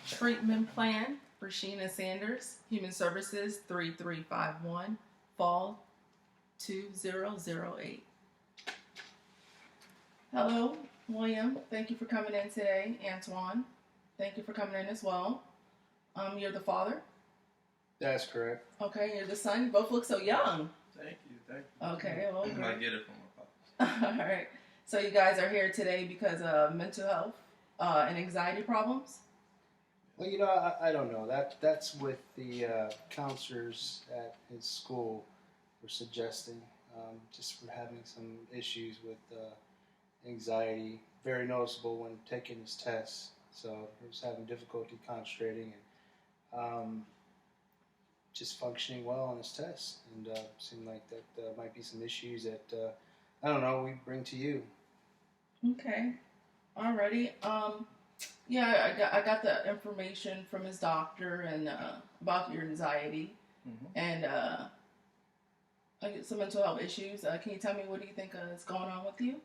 Treatment plan, Rasheena Sanders, Human Services 3351, Fall 2008. Hello, William. Thank you for coming in today. Antoine, thank you for coming in as well. You're the father? That's correct. Okay, you're the son. You both look so young. Thank you. Okay, well, I might get it from my pops. All right. So you guys are here today because of mental health and anxiety problems? Well, I don't know. That's what the counselors at his school were suggesting. Just for having some issues with anxiety, very noticeable when taking his tests. So he was having difficulty concentrating and just functioning well on his tests. And seemed like that might be some issues that I don't know. We bring to you. Okay. Alrighty. Yeah, I got the information from his doctor and about your anxiety and some mental health issues. Can you tell me what do you think is going on with you?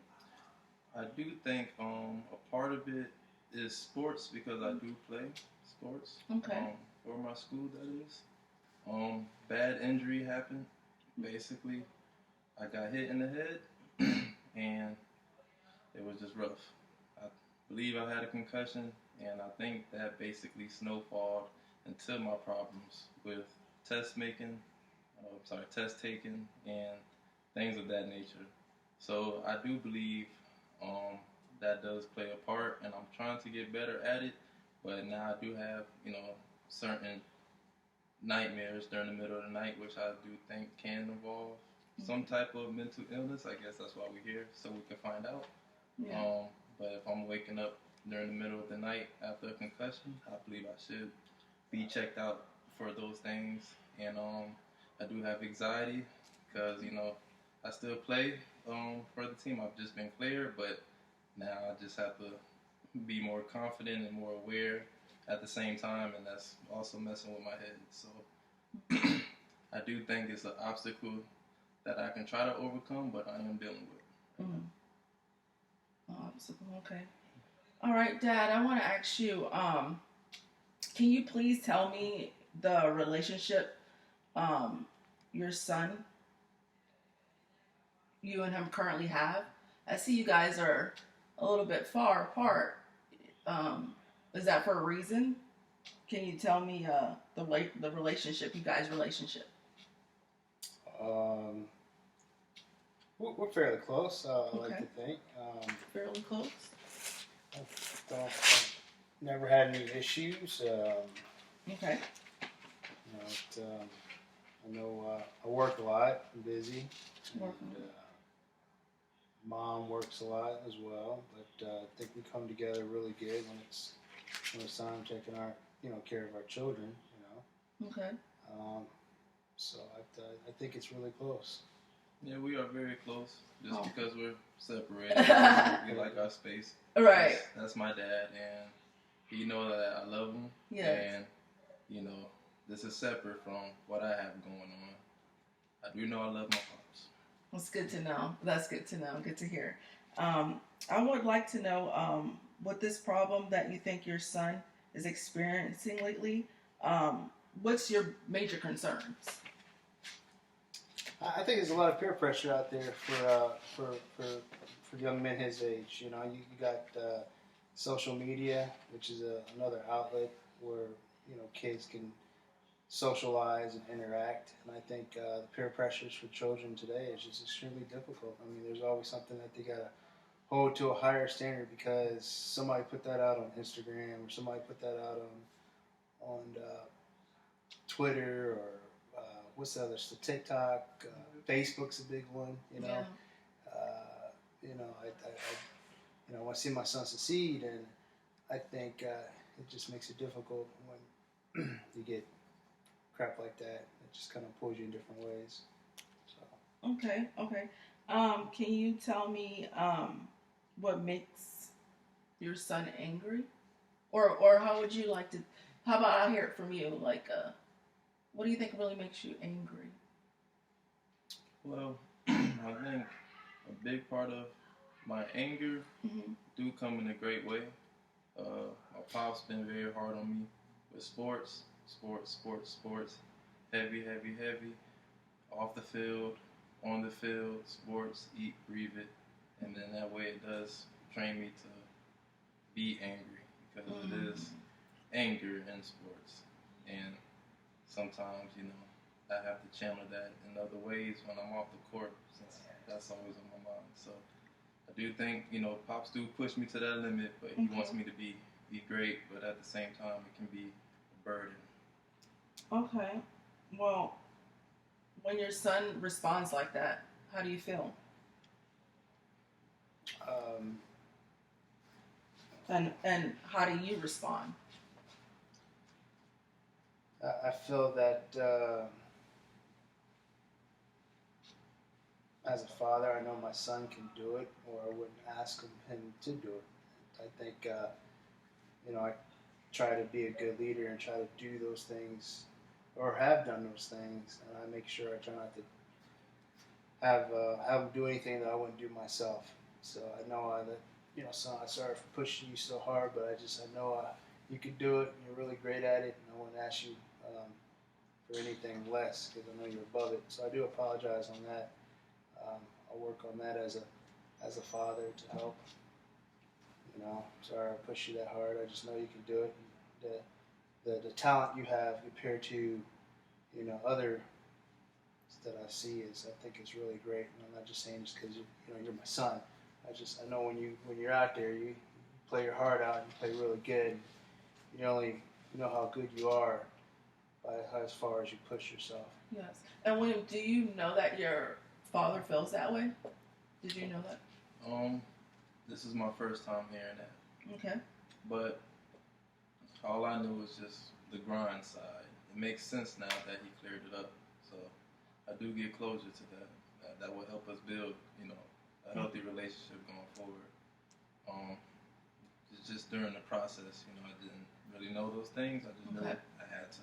I do think a part of it is sports because I do play sports. Okay. For my school, that is. Bad injury happened. Basically, I got hit in the head and it was just rough. I believe I had a concussion, and I think that basically snowballed into my problems with test taking, and things of that nature. So I do believe that does play a part, and I'm trying to get better at it. But now I do have, certain nightmares during the middle of the night, which I do think can involve some type of mental illness. I guess that's why we're here, so we can find out. Yeah. But if I'm waking up during the middle of the night after a concussion, I believe I should be checked out for those things. And I do have anxiety because, I still play for the team. I've just been cleared, but now I just have to be more confident and more aware at the same time, and that's also messing with my head. So I do think it's an obstacle that I can try to overcome, but I am dealing with. Obstacle, okay. All right, Dad, I want to ask you, can you please tell me the relationship your son, you and him currently have? I see you guys are a little bit far apart. Is that for a reason? Can you tell me the relationship, you guys' relationship? We're fairly close, I like to think. Fairly close? I've never had any issues. Okay. I know I work a lot. I'm busy. And, Mom works a lot as well, but I think we come together really good when it's time taking our care of our children. Okay. So I think it's really close. Yeah, we are very close. Just because we're separated, we like our space. Right. That's my dad, and he knows that I love him. Yes. And this is separate from what I have going on. I do know I love my pops. That's good to know. That's good to know. Good to hear. I would like to know what this problem that you think your son is experiencing lately. What's your major concerns? I think there's a lot of peer pressure out there for young men his age. You got social media, which is another outlet where kids can socialize and interact. And I think the peer pressures for children today is just extremely difficult. I mean, there's always something that they gotta hold to a higher standard because somebody put that out on Instagram or somebody put that out on Twitter or what's the other stuff? TikTok, Facebook's a big one. Yeah. I want to see my son succeed, and I think it just makes it difficult when you get crap like that. It just kind of pulls you in different ways. So. Okay. Can you tell me what makes your son angry, or how would you like to? How about I hear it from you? Like, what do you think really makes you angry? Well, I think a big part of my anger do come in a great way. My pop's been very hard on me with sports, heavy, heavy, heavy, off the field, on the field, sports, eat, breathe it, and then that way it does train me to be angry because it is anger in sports, and sometimes I have to channel that in other ways when I'm off the court since that's always on my mind. So I do think pops do push me to that limit, but he wants me to be great, but at the same time it can be a burden. Okay. Well, when your son responds like that, how do you feel? Um, And how do you respond? I feel that as a father, I know my son can do it, or I wouldn't ask him to do it. I think I try to be a good leader and try to do those things, or have done those things, and I make sure I try not to have him do anything that I wouldn't do myself. So I know that son, I'm sorry for pushing you so hard, but I know you could do it. And you're really great at it, and I wouldn't ask you for anything less because I know you're above it. So I do apologize on that. I'll work on that as a father to help. Sorry I push you that hard. I just know you can do it. The talent you have compared to other that I see I think it's really great. And I'm not just saying just because you're my son. I know when you're out there you play your heart out and you play really good. You only know how good you are by as far as you push yourself. Yes. And do you know that your father feels that way? Did you know that? This is my first time hearing that. Okay. But all I knew was just the grind side. It makes sense now that he cleared it up. So I do get closure to that. That will help us build, a healthy relationship going forward. It's just during the process, I didn't really know those things. I just knew I had to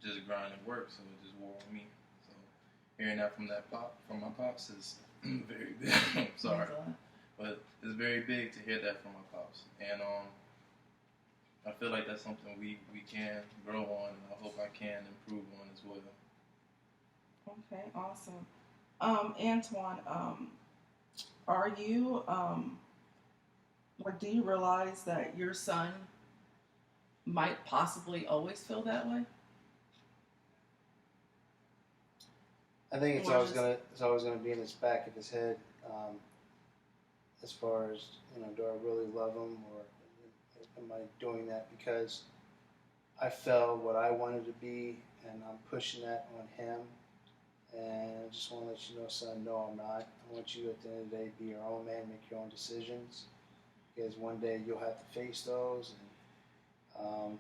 just grind and work, so it just wore on me. So hearing that from my pops is very big. I'm sorry. But it's very big to hear that from my pops. And I feel like that's something we can grow on, and I hope I can improve on as well. Okay, awesome. Antoine, are you, or do you realize that your son might possibly always feel that way? I think it's always gonna be in his back of his head. As far as do I really love him, or am I doing that because I felt what I wanted to be, and I'm pushing that on him? And I just want to let you know, son, no, I'm not. I want you at the end of the day be your own man, make your own decisions, because one day you'll have to face those, and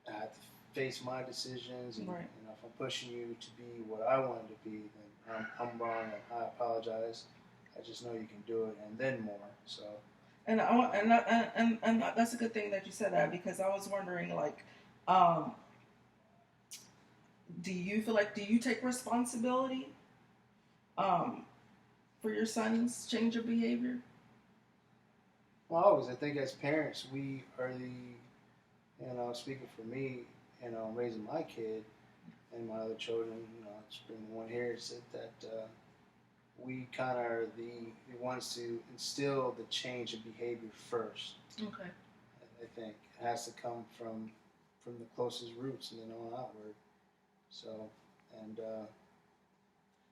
I have to face my decisions. And if I'm pushing you to be what I wanted to be, then I'm wrong, and I apologize. I just know you can do it, and then more. So. And that's a good thing that you said that, because I was wondering, like, do you take responsibility for your son's change of behavior? Well, always. I think as parents, we are speaking for me, raising my kid and my other children, just bring one here, said that we kind of are the ones to instill the change of behavior first. Okay. I think it has to come from the closest roots and then on outward. So, and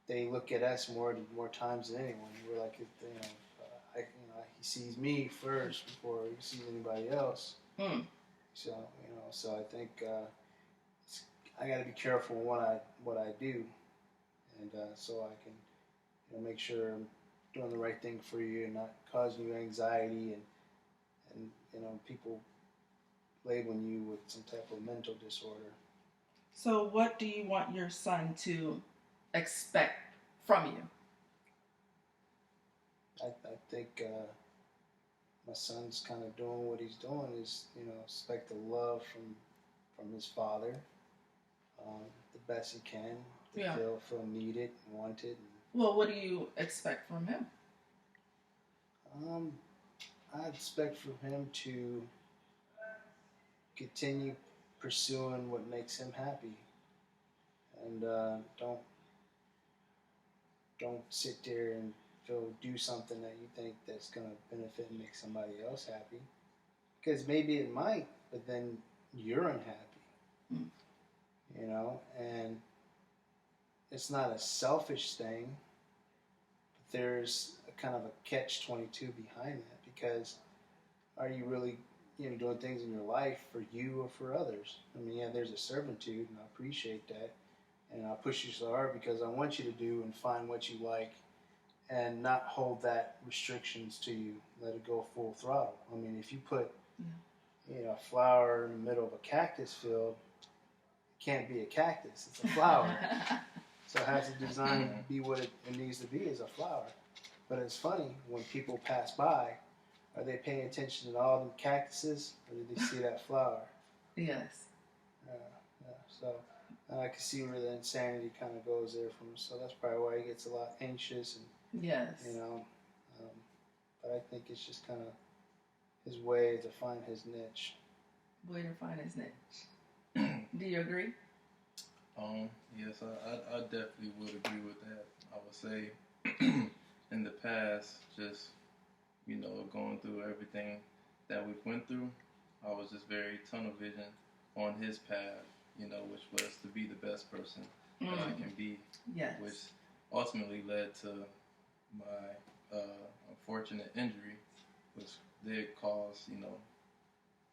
they look at us more times than anyone. We're like, he sees me first before he sees anybody else. So, so I think I got to be careful in what I do, and so I can make sure I'm doing the right thing for you and not causing you anxiety and people labeling you with some type of mental disorder. So what do you want your son to expect from you? I think my son's kind of doing what he's doing is, expect the love from his father, the best he can, to feel needed and wanted. Well, what do you expect from him? I expect from him to continue pursuing what makes him happy, and don't sit there and do something that you think that's gonna benefit and make somebody else happy. Because maybe it might, but then you're unhappy, Mm. you know. And it's not a selfish thing, but there's a kind of a catch-22 behind that. Because are you really, doing things in your life for you or for others? I mean, yeah, there's a servitude, and I appreciate that, and I push you so hard because I want you to do and find what you like, and not hold that restrictions to you. Let it go full throttle. I mean, if you put a flower in the middle of a cactus field, it can't be a cactus. It's a flower. So it has to design to be what it needs to be as a flower. But it's funny, when people pass by, are they paying attention to all the cactuses, or did they see that flower? Yes. Yeah. So I can see where the insanity kind of goes there from. So that's probably why he gets a lot anxious, and Yes. but I think it's just kind of his way to find his niche. Way to find his niche. Do you agree? Yes, I definitely would agree with that. I would say in the past, just going through everything that we went through, I was just very tunnel vision on his path, which was to be the best person that I can be. Yes. Which ultimately led to my unfortunate injury, which did cause,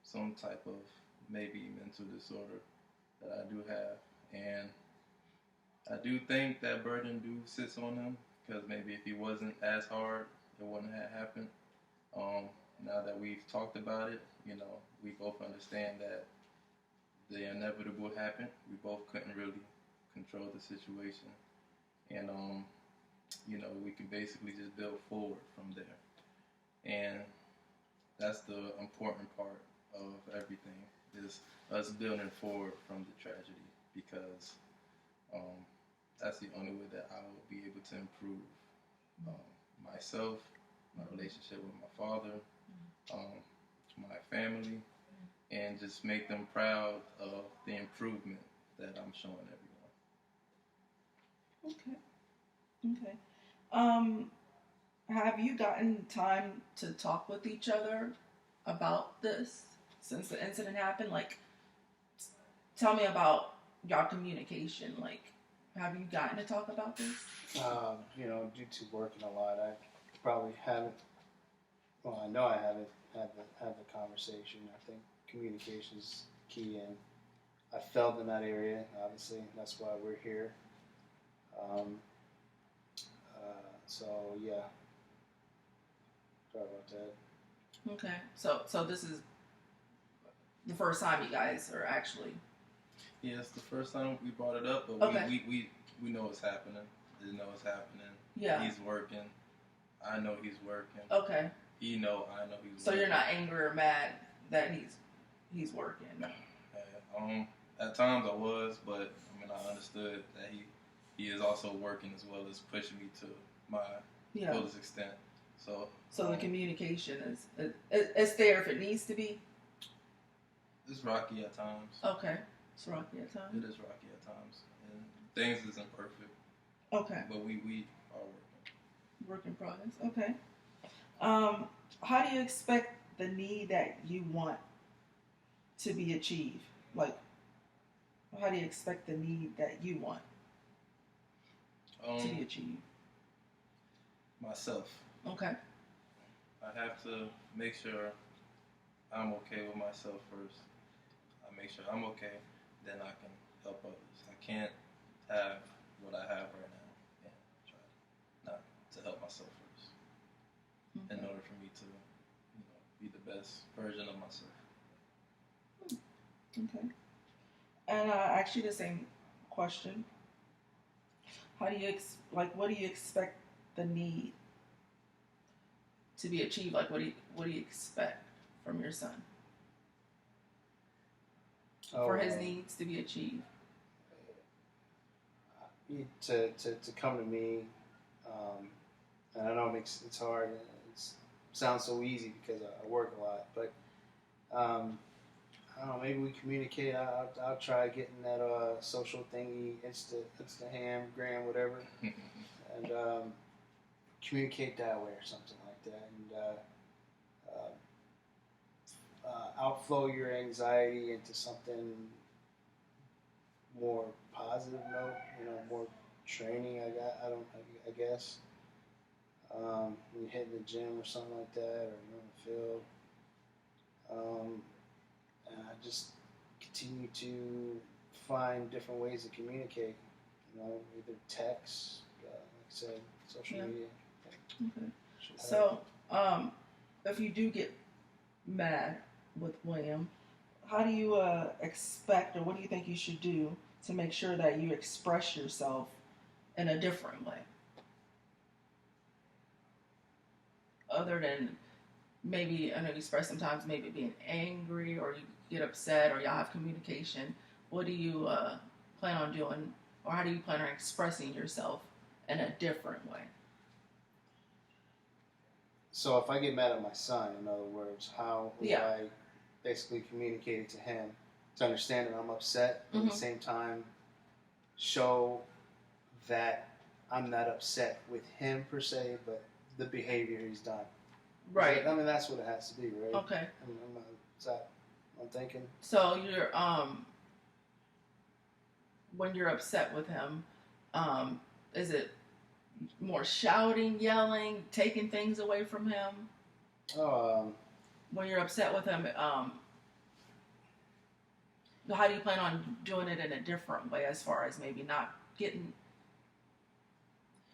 some type of maybe mental disorder that I do have. And I do think that burden sits on him, because maybe if he wasn't as hard, it wouldn't have happened. Now that we've talked about it, we both understand that the inevitable happened. We both couldn't really control the situation. And, we can basically just build forward from there. And that's the important part of everything, is us building forward from the tragedy, because that's the only way that I will be able to improve myself, my relationship with my father, my family, and just make them proud of the improvement that I'm showing everyone. Okay. Have you gotten time to talk with each other about this since the incident happened? Like, tell me about your communication. Like, have you gotten to talk about this? Due to working a lot, I probably haven't. Well, I know I haven't had the conversation. I think communication is key, and I felt in that area. Obviously, that's why we're here. So yeah, sorry about that. Okay, so this is the first time you guys are actually. Yeah, it's the first time we brought it up, but Okay. we know it's happening. We know it's happening. Yeah. He's working. I know he's working. Okay. I know he's So working. you're not angry or mad that he's working. At times I was, but I understood that he is also working as well as pushing me to my fullest extent. So the communication is it's there if it needs to be. It's rocky at times. Okay, it's rocky at times. It is rocky at times, and things isn't perfect. Okay. But we are working. Work in progress. Okay. How do you expect the need that you want to be achieved? Like, how do you expect the need that you want to be achieved? Myself. Okay. I have to make sure I'm okay with myself first. I make sure I'm okay, then I can help others. I can't have what I have right now and try not to help myself first. Okay. In order for me to, be the best version of myself. Okay. And I ask you the same question. How do you what do you expect the need to be achieved? Like, what do you expect from your son for his needs to be achieved? To come to me, and I know it's hard. It's sounds so easy because I work a lot, but I don't know. Maybe we communicate. I'll try getting that social thingy, Instagram, gram, whatever, and communicate that way or something like that, and outflow your anxiety into something more positive note. More training. I guess. When you're hitting the gym or something like that, or you're on the field. And I just continue to find different ways to communicate. Either text, like I said, social media. Okay. So, if you do get mad with William, how do you expect, or what do you think you should do to make sure that you express yourself in a different way, other than maybe, I know you express sometimes maybe being angry or you get upset or y'all have communication. What do you plan on doing, or how do you plan on expressing yourself in a different way? So if I get mad at my son, in other words, how would I basically communicate it to him to understand that I'm upset, but at the same time show that I'm not upset with him per se, but the behavior he's done. Right. I mean, that's what it has to be, right? Okay. Is that what I'm thinking? So you're when you're upset with him, is it more shouting, yelling, taking things away from him? When you're upset with him, how do you plan on doing it in a different way, as far as maybe not getting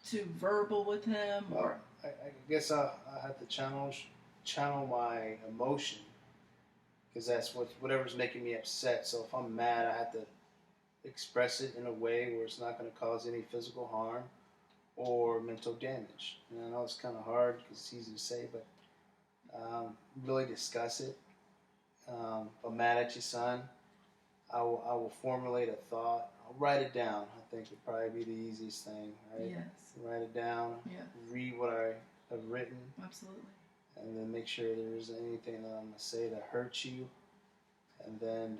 too verbal with him? Or I guess I have to channel my emotion, because that's whatever's making me upset. So if I'm mad, I have to express it in a way where it's not going to cause any physical harm or mental damage. And I know it's kind of hard because it's easy to say, but really discuss it. If I'm mad at your son, I will formulate a thought. I'll write it down. I think would probably be the easiest thing, right? yes, Write it down. yeah, Read what I have written, absolutely. and then make sure there isn't anything that I'm gonna say that hurts you, and then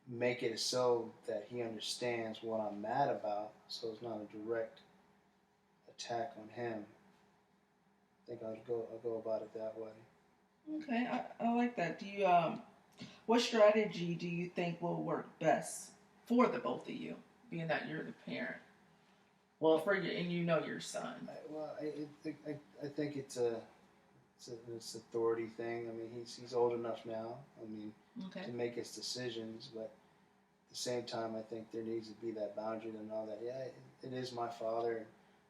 make it so that he understands what I'm mad about, so it's not a direct attack on him. I think I'll go about it that way. Okay, I like that. Do you what strategy do you think will work best for the both of you, being that you're the parent? Well, for you, and you know your son. I think it's it's authority thing. I mean, he's old enough now. I mean, Okay. to make his decisions, but at the same time, I think there needs to be that boundary to know that it is my father.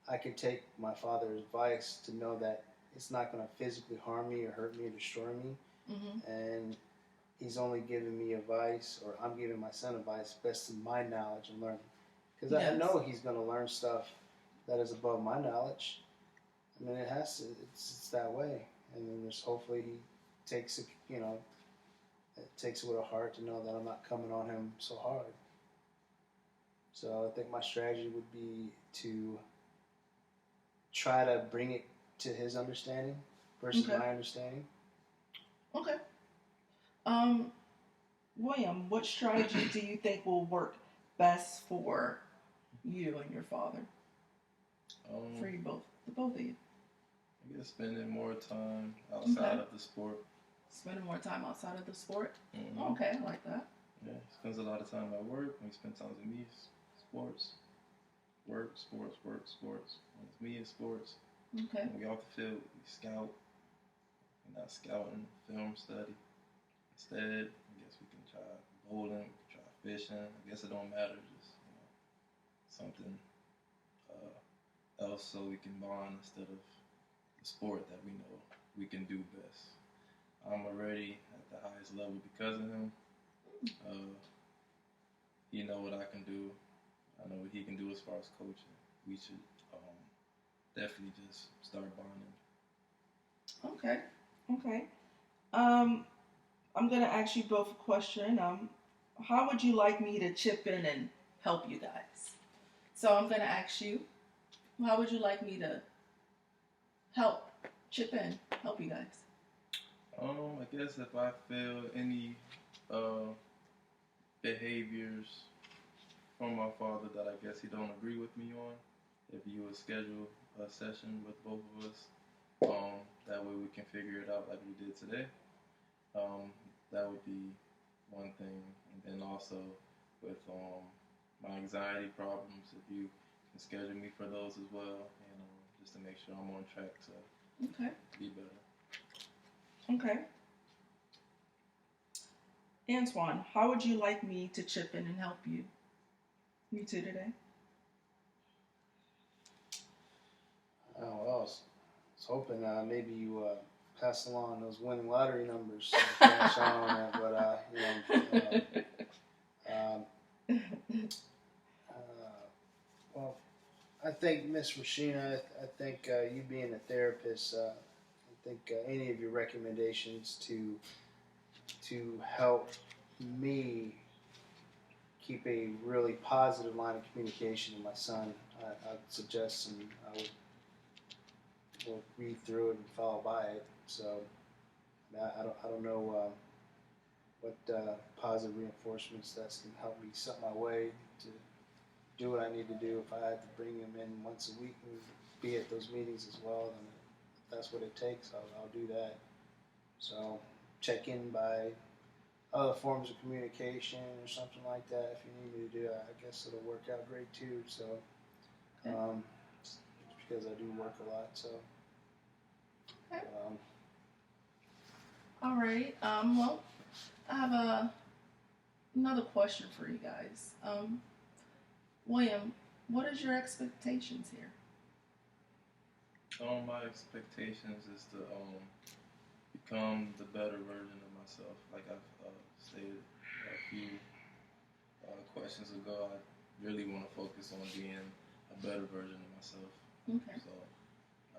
I can take my father's advice to know that it's not going to physically harm me or hurt me or destroy me, and he's only giving me advice, or I'm giving my son advice based on my knowledge and learning. Because I know he's going to learn stuff that is above my knowledge. I mean, it has to. It's that way. And then just hopefully he takes it. It takes it with a heart to know that I'm not coming on him so hard. So I think my strategy would be to try to bring it to his understanding versus my understanding. Okay. William, what strategy do you think will work best for you and your father? For you both, the both of you. I guess spending more time outside of the sport. Spending more time outside of the sport? Mm-hmm. Okay, I like that. Yeah, he spends a lot of time at work. When he spends time with me, sports. Work, sports, work, sports. When it's me, it's sports. Okay. When we off the field, we scout. We're not scouting, film study. Instead, I guess we can try bowling, we can try fishing. I guess it don't matter, just something else so we can bond instead of the sport that we know we can do best. I'm already at the highest level because of him. He know what I can do. I know what he can do as far as coaching. We should definitely just start bonding. Okay. I'm gonna ask you both a question. How would you like me to chip in and help you guys? So I'm gonna ask you, how would you like me to help chip in, help you guys? I guess if I feel any uh, behaviors from my father that I guess he don't agree with me on, if you would schedule a session with both of us, that way we can figure it out like we did today. Um, that would be one thing, and then also with my anxiety problems, if you can schedule me for those as well, and just to make sure I'm on track to Okay. be better. Okay. Antoine, how would you like me to chip in and help you? You two today? Oh, well, I was hoping maybe you pass along those winning lottery numbers so cash out on that, but well, I think Miss Rasheena, I think you being a therapist, I think any of your recommendations to help me keep a really positive line of communication with my son, I'd suggest, and will read through it and follow by it. So I don't know what positive reinforcements that's going to help me set my way to do what I need to do. If I had to bring him in once a week and be at those meetings as well, then if that's what it takes, I'll do that. So check in by other forms of communication or something like that. If you need me to do it, I guess it'll work out great too. So because I do work a lot, so. Okay. All right. Well, I have another question for you guys. William, what is your expectations here? My expectations is to become the better version of myself. Like I've stated a few questions ago, I really want to focus on being a better version of myself. Okay. So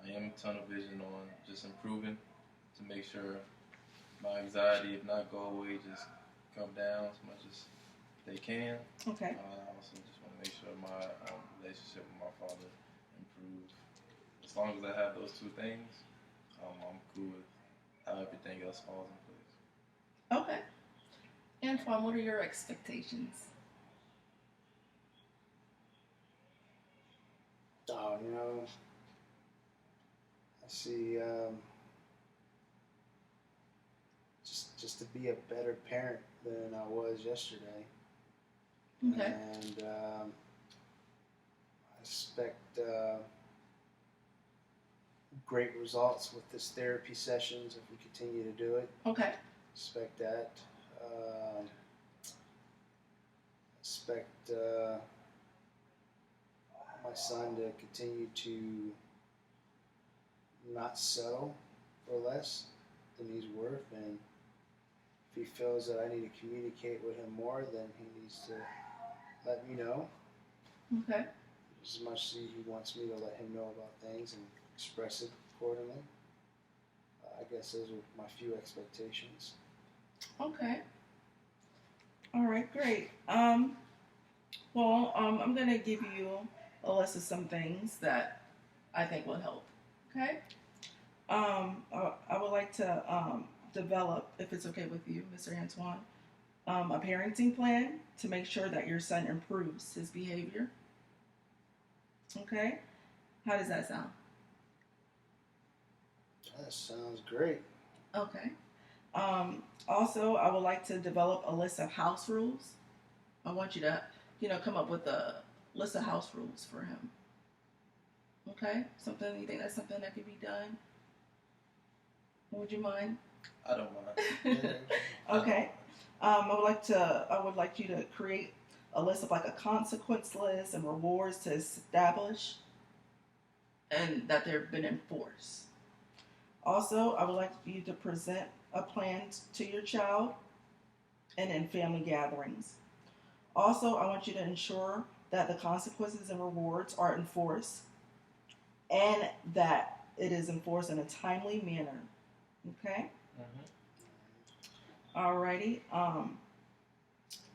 I am tunnel vision on just improving to make sure my anxiety, if not go away, just come down as much as they can. Okay. I also just want to make sure my relationship with my father improves. As long as I have those two things, I'm cool with how everything else falls in place. Okay. Antoine, what are your expectations? Oh, I see. Just to be a better parent than I was yesterday. Okay. And I expect great results with this therapy sessions if we continue to do it. Okay. Expect that. Expect my son to continue to not settle for less than he's worth, and if he feels that I need to communicate with him more, then he needs to let me know. Okay. As much as he wants me to let him know about things and express it accordingly. I guess those are my few expectations. Okay. All right, great. Well, I'm gonna give you a list of some things that I think will help. Okay. I would like to develop, if it's okay with you, Mr. Antoine, a parenting plan to make sure that your son improves his behavior. Okay. How does that sound? That sounds great. Okay. Also, I would like to develop a list of house rules. I want you to, come up with a list of house rules for him. Okay? You think that's something that could be done? Would you mind? I don't mind. Okay. I would like you to create a list of like a consequence list and rewards to establish and that they've been enforced. Also, I would like you to present a plan to your child and in family gatherings. Also, I want you to ensure that the consequences and rewards are enforced and that it is enforced in a timely manner. Okay? Mm-hmm. Alrighty.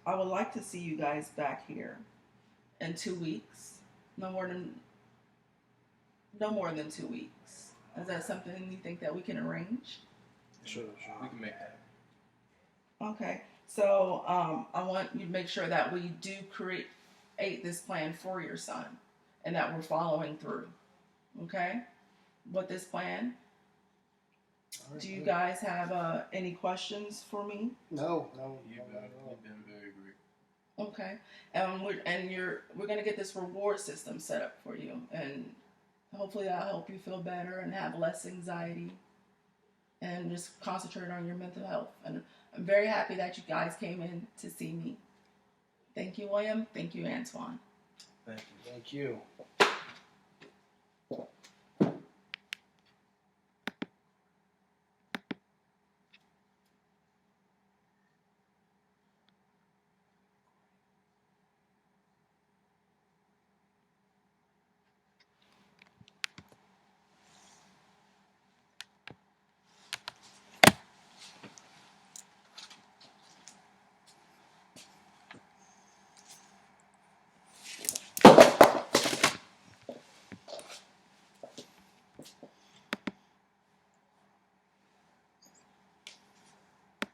I would like to see you guys back here in 2 weeks. No more than 2 weeks. Is that something you think that we can arrange? Sure. We can make that. Okay. So I want you to make sure that we do create this plan for your son and that we're following through. Okay? With this plan. All right, Do you guys have any questions for me? No. You've not at all. been very great. Okay. We're gonna get this reward system set up for you, and hopefully that'll help you feel better and have less anxiety, and just concentrate on your mental health. And I'm very happy that you guys came in to see me. Thank you, William. Thank you, Antoine. Thank you. Thank you.